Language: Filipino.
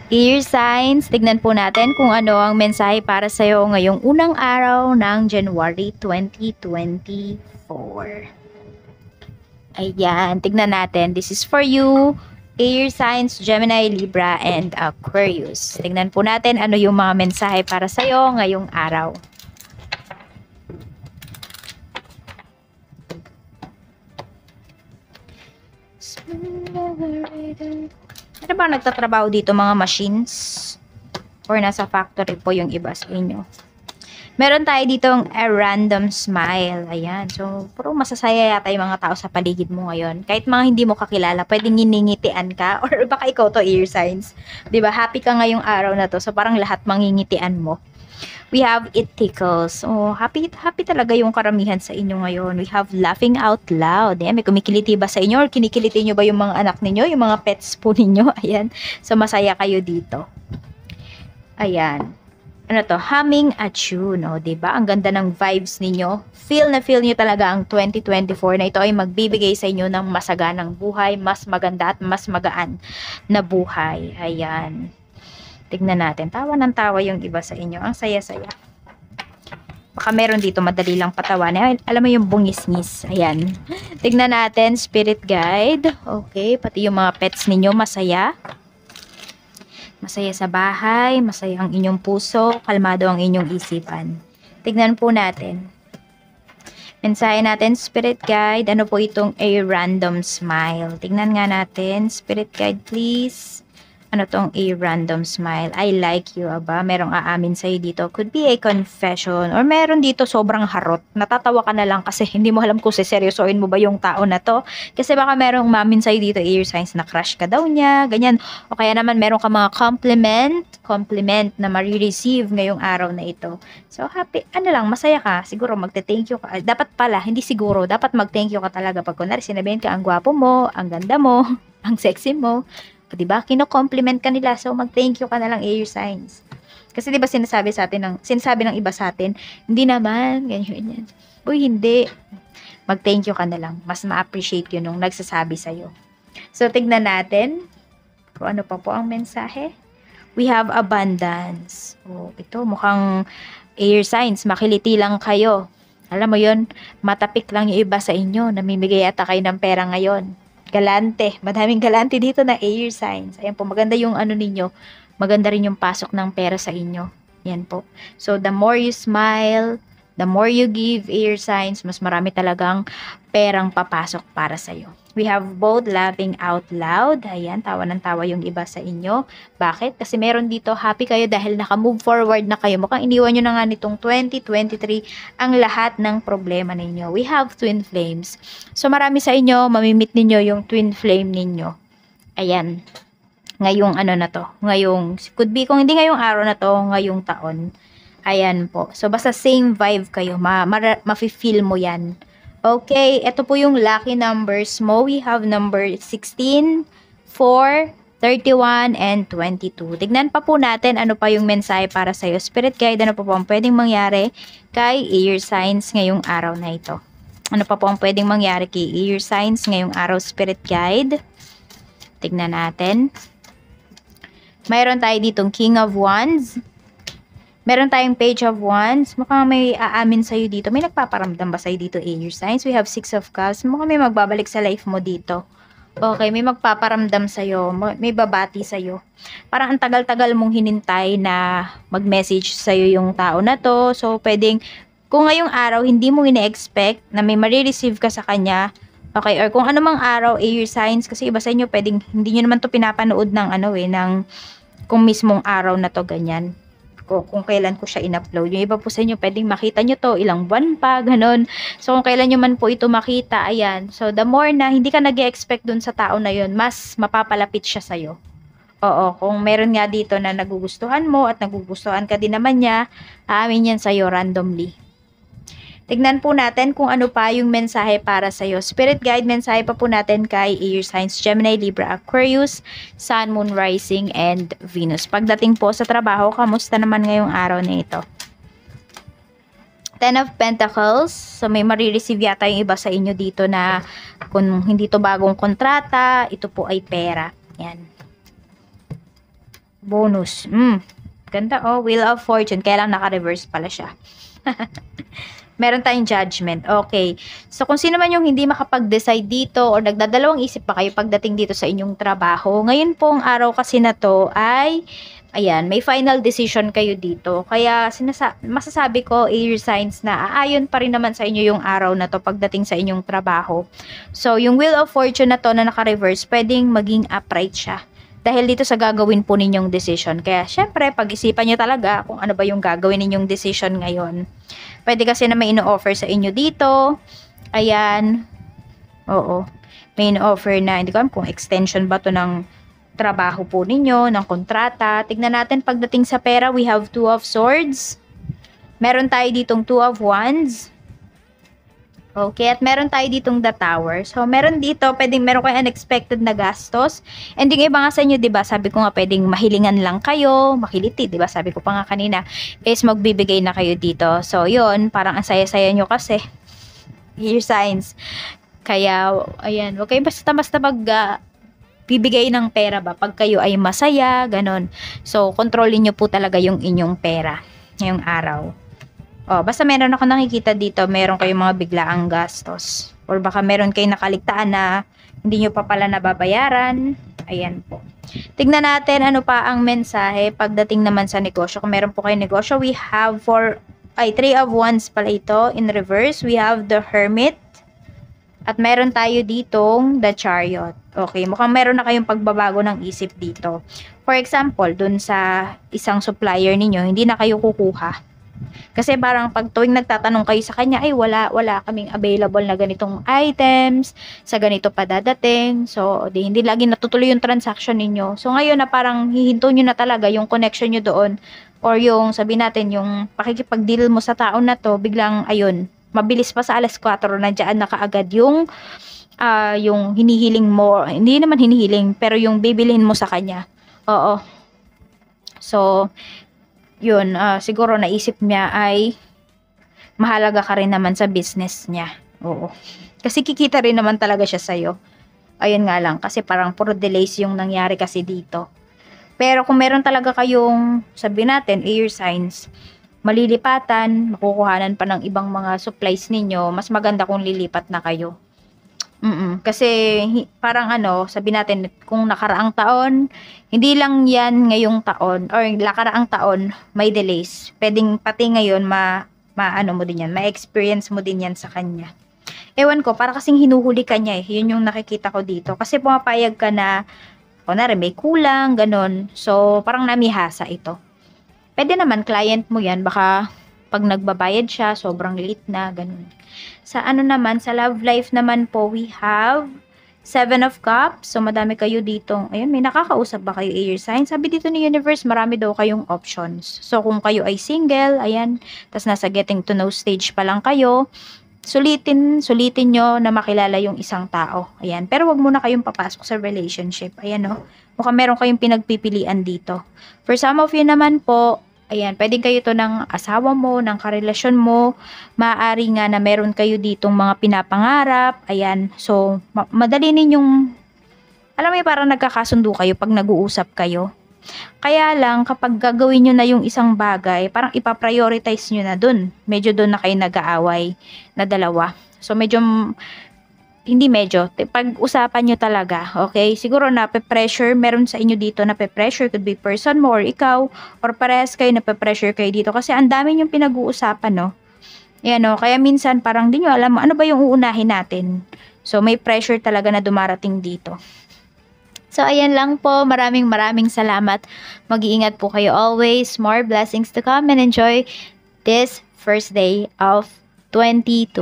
Air signs, tignan po natin kung ano ang mensahe para sa'yo ngayong unang araw ng January 2024. Ayan, tignan natin. This is for you, Air signs, Gemini, Libra, and Aquarius. Tignan po natin ano yung mga mensahe para sa'yo ngayong araw. Ano ba nagtatrabaho dito, mga machines? Or nasa factory po yung iba sa inyo? Meron tayo ditong a random smile. Ayan. So, puro masasaya yata yung mga tao sa paligid mo ngayon. Kahit mga hindi mo kakilala, pwedeng nginingitian ka. Or baka ikaw to, air signs. Diba? Happy ka ngayong araw na to. So, parang lahat mangingitian mo. We have it tickles. Oh, happy talaga yung karamihan sa inyo ngayon. We have laughing out loud. Ayan, may kumikiliti ba sa inyo? Or kinikiliti nyo ba yung mga anak ninyo? Yung mga pets po ninyo? Ayan. So, masaya kayo dito. Ayan. Ano to, humming a tune, no? 'Di ba? Ang ganda ng vibes ninyo. Feel na feel niyo talaga ang 2024 na ito ay magbibigay sa inyo ng masaganang buhay, mas maganda at mas magaan na buhay. Ayan. Tignan natin. Tawa ng tawa yung iba sa inyo. Ang saya-saya. Baka meron dito madali lang patawanin. Alam mo yung bungis-ngis. Ayan. Tignan natin, spirit guide. Okay, pati yung mga pets ninyo masaya. Masaya sa bahay, masaya ang inyong puso, kalmado ang inyong isipan. Tignan po natin. Mensahe natin, Spirit Guide. Ano po itong a random smile? Tignan nga natin. Spirit Guide, please. Ano tong a random smile? I like you, aba. Merong aamin sa'yo dito. Could be a confession. Or meron dito sobrang harot. Natatawa ka na lang kasi hindi mo alam kung seryosoin mo ba yung tao na to. Kasi baka merong umamin sa'yo dito, air signs, na crush ka daw niya. Ganyan. O kaya naman meron ka mga compliment na marireceive ngayong araw na ito. So, happy. Ano lang, masaya ka. Siguro magte-thank you ka. Dapat pala, hindi siguro. Dapat mag-thank you ka talaga. Pag kunwari sinabihin ka, ang gwapo mo, ang ganda mo, ang sexy mo. Diba? Kino-compliment ka nila. So, mag-thank you ka na lang, air signs. Kasi diba sinasabi ng iba sa atin, hindi naman, ganyan. Uy, hindi. Mag-thank you ka na lang. Mas ma-appreciate yun nung nagsasabi sa'yo. So, tignan natin kung ano pa po ang mensahe. We have abundance. Oh, ito, mukhang air signs. Makiliti lang kayo. Alam mo yun, matapik lang yung iba sa inyo. Namimigay ata kayo ng pera ngayon. Galante. Madaming galante dito na air signs. Ayan po, maganda yung ano ninyo. Maganda rin yung pasok ng pera sa inyo. Yan po. So, the more you smile, the more you give air signs, mas marami talagang perang papasok para sa'yo. We have both laughing out loud. Ayan, tawa ng tawa yung iba sa inyo. Bakit? Kasi meron dito, happy kayo dahil naka-move forward na kayo. Mukhang iniwan nyo na nga nitong 2023 ang lahat ng problema ninyo. We have twin flames. So, marami sa inyo, mamimit ninyo yung twin flame ninyo. Ayan. Ngayong ano na to. Ngayong, could be, kung hindi ngayong araw na to, ngayong taon. Ayan po. So, basta same vibe kayo. Ma-feel mo yan. Okay, ito po yung lucky numbers mo. We have number 16, 4, 31, and 22. Tignan pa po natin ano pa yung mensahe para sa'yo. Spirit guide, ano pa po ang pwedeng mangyari kay air signs ngayong araw na ito? Ano pa po ang pwedeng mangyari kay air signs ngayong araw, spirit guide? Tignan natin. Mayroon tayo ditong King of Wands. Meron tayong Page of Wands. Mukhang may aamin sa'yo dito. May nagpaparamdam ba sa'yo dito, air signs? We have Six of Cups. Mukhang may magbabalik sa life mo dito. Okay, may magpaparamdam sa'yo. May babati sa'yo. Parang ang tagal-tagal mong hinintay na mag-message sa'yo yung tao na to. So, pwedeng, kung ngayong araw, hindi mo ine-expect na may marireceive ka sa kanya. Okay, or kung anumang araw, air signs. Kasi iba sa inyo, pwedeng, hindi nyo naman to pinapanood ng kung mismong araw na to, ganyan. Kung kailan ko siya in-upload. Yung iba po sa inyo, pwedeng makita nyo to, ilang buwan pa, ganun. So, kung kailan nyo man po ito makita, ayan. So, the more na hindi ka nag-expect dun sa tao na yun, mas mapapalapit siya sa'yo. Oo, kung meron nga dito na nagugustuhan mo at nagugustuhan ka din naman niya, aamin yan sa'yo randomly. Tignan po natin kung ano pa yung mensahe para sa'yo. Spirit guide, mensahe pa po natin kay air signs, Gemini, Libra, Aquarius, Sun, Moon, Rising, and Venus. Pagdating po sa trabaho, kamusta naman ngayong araw na ito? Ten of Pentacles. So, may marireceive yata yung iba sa inyo dito na kung hindi to bagong kontrata, ito po ay pera. Yan. Bonus. Ganda oh. Wheel of Fortune. Kaya lang naka-reverse pala siya. Meron tayong Judgment. Okay. So, kung sino man yung hindi makapag-decide dito or nagdadalawang isip pa kayo pagdating dito sa inyong trabaho, ngayon pong araw kasi na to ay, ayan, may final decision kayo dito. Kaya, masasabi ko, air signs na aayon pa rin naman sa inyo yung araw na to pagdating sa inyong trabaho. So, yung Wheel of Fortune na to na naka-reverse, pwedeng maging upright siya. Dahil dito sa gagawin po ninyong decision. Kaya, syempre, pag-isipan nyo talaga kung ano ba yung gagawin ninyong decision ngayon. Pwede kasi na may ino-offer sa inyo dito. Ayan. Oo. May ino-offer na, hindi ko alam kung extension ba to ng trabaho po ninyo, ng kontrata. Tignan natin pagdating sa pera, we have 2 of Swords. Meron tayo ditong 2 of Wands. Okay, at meron tayo ditong the Tower. So, meron dito, meron kayong unexpected na gastos. And yung iba nga sa inyo, diba, sabi ko nga, pwedeng mahilingan lang kayo, makiliti, diba, sabi ko pa nga kanina, is magbibigay na kayo dito. So, yun, parang ang saya-saya nyo kasi. Your signs. Kaya, ayan, huwag kayo basta-basta bibigay ng pera ba, pag kayo ay masaya, ganon. So, kontrolin nyo po talaga yung inyong pera ngayong araw. Oh, basta meron ako nakikita dito, meron kayong mga biglaang gastos. Or baka meron kayong nakaligtaan na hindi nyo pa pala nababayaran. Ayan po. Tignan natin ano pa ang mensahe pagdating naman sa negosyo. Kung meron po kayong negosyo, we have 3 of Wands pala ito. In reverse, we have the Hermit. At meron tayo ditong the Chariot. Okay, mukhang meron na kayong pagbabago ng isip dito. For example, dun sa isang supplier ninyo, hindi na kayo kukuha. Kasi parang pag tuwing nagtatanong kayo sa kanya, ay wala kaming available na ganitong items, sa ganito pa dadating. So, hindi lagi natutuloy yung transaction ninyo. So, ngayon na parang hihinto nyo na talaga yung connection nyo doon or yung sabi natin, yung pakikipag-deal mo sa tao na to, biglang ayun, mabilis pa sa alas 4, nandiyan na kaagad yung hinihiling mo. Hindi naman hinihiling, pero yung bibilihin mo sa kanya. Oo. So, yun, siguro naisip niya ay mahalaga ka rin naman sa business niya. Oo. Kasi kikita rin naman talaga siya sa'yo. Ayun nga lang, kasi parang puro delays yung nangyari kasi dito. Pero kung meron talaga kayong, sabihin natin, air signs, malilipatan, makukuhanan pa ng ibang mga supplies ninyo, mas maganda kung lilipat na kayo. Kasi parang sabi natin, kung nakaraang taon, hindi lang yan ngayong taon, or nakaraang taon, may delays. Pwedeng pati ngayon, mo din yan, ma-experience mo din yan sa kanya. Ewan ko, para kasing hinuhuli ka niya eh. Yun yung nakikita ko dito. Kasi pumapayag ka na, kunwari may kulang, ganun. So, parang namihasa ito. Pwede naman, client mo yan, baka pag nagbabayad siya, sobrang late na, ganun. Sa naman, sa love life naman po, we have 7 of Cups. So, madami kayo ditong, ayun, may nakakausap ba kayo, air sign? Sabi dito ni Universe, marami daw kayong options. So, kung kayo ay single, ayan, tas nasa getting to know stage pa lang kayo, sulitin nyo na makilala yung isang tao. Ayan, pero wag muna kayong papasok sa relationship. Ayan, no? Mukhang meron kayong pinagpipilian dito. For some of you naman po, ayan, pwedeng kayo to ng asawa mo, ng karelasyon mo. Maaari nga na meron kayo ditong mga pinapangarap. Ayan, so, madali ninyong, alam mo yung parang nagkakasundo kayo pag nag-uusap kayo. Kaya lang, kapag gagawin nyo na yung isang bagay, parang ipaprioritize nyo na dun. Medyo dun na kayo nag-aaway na dalawa. So, pag-usapan nyo talaga, okay? Siguro nape-pressure, meron sa inyo dito nape-pressure, could be person mo or ikaw, or parehas kayo nape-pressure kayo dito kasi ang dami yung pinag-uusapan, no? Yan, no? Kaya minsan parang di nyo alam, ano ba yung uunahin natin? So, may pressure talaga na dumarating dito. So, ayan lang po. Maraming salamat. Mag-iingat po kayo always. More blessings to come and enjoy this first day of 2024.